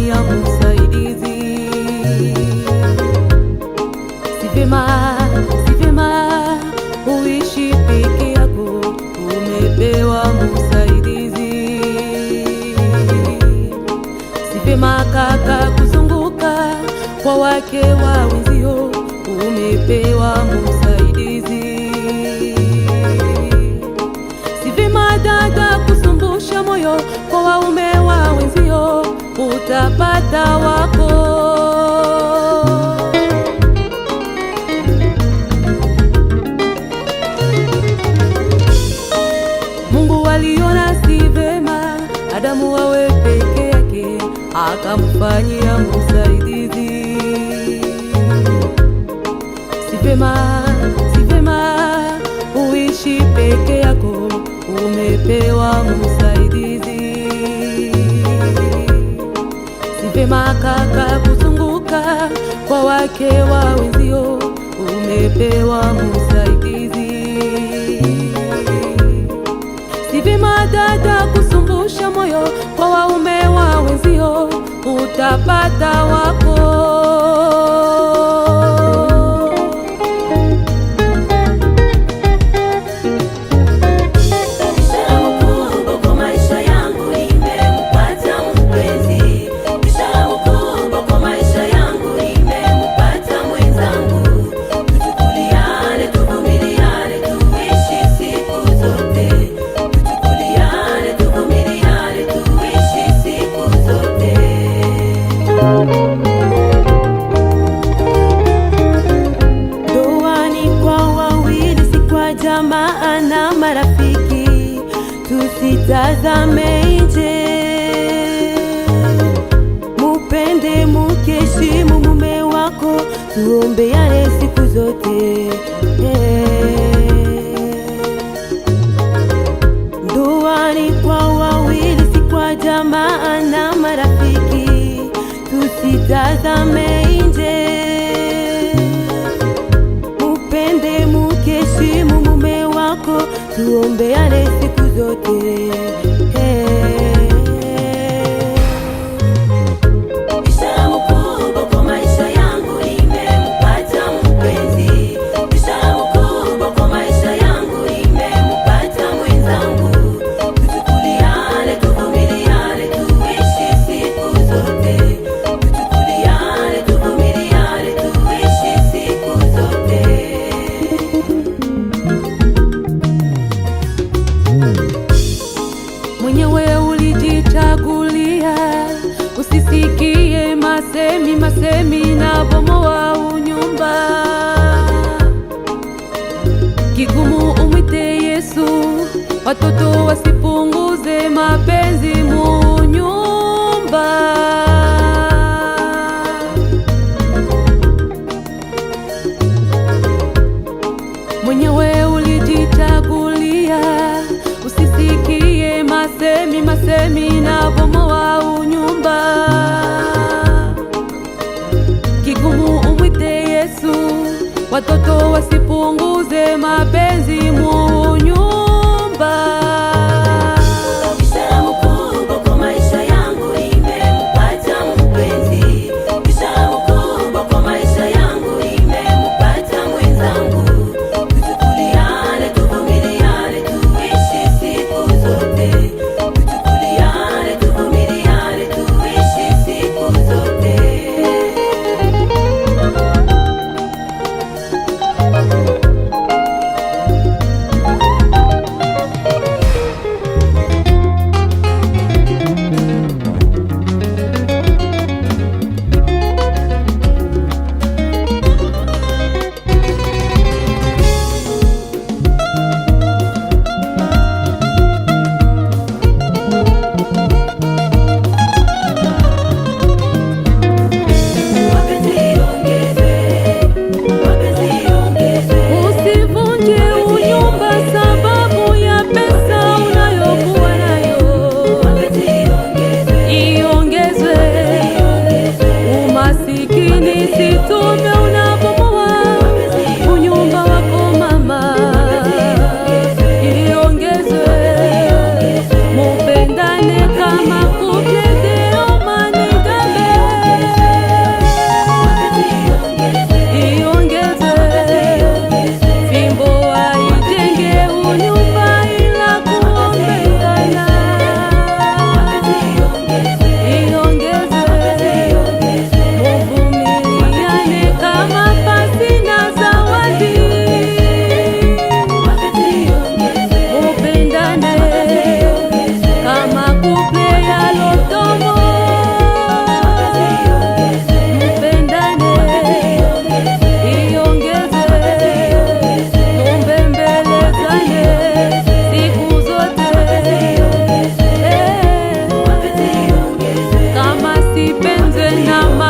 akamfanyia msaidizi. Si vyema uishi peke yako, umepewa msaidizi. Si vyema kaka kuzunguka kwa wake wa wenzio, umepewa msaidizi. Si vyema dada kusumbusha moyo kwa waume wa wenzio, utapata wako. Mungu aliona si vyema Adamu awe peke yake, akamfanyia msaidizi. Si vyema uishi peke yako, umepewa msaidizi. Si vyema kaka kuzunguka kwa wake wa wenzio, umepewa msaidizi. Si vyema dada kusumbusha moyo kwa waume wa wenzio, utapata wako. Jamaa na marafiki, tusitazame nje, mupende mukeshimu mume wako, tuombeane siku zote. Ndoa ni kwa wawili, si kwa jamaa na marafiki, tusitazame nje, mupende mukeshimu mume wako, tuombeane siku zote. Mwenyewe ulijichagulia, usisikie masemi na bomoa unyumba. Kigumu umwite Yesu, watoto wasipunguze mapenzi munyumba. Mwenyewe ulijichagulia, usisikie masemi na bomoa unyumba. Kigumu umwite Yesu, watoto wasipunguze mapenzi munyumba. tena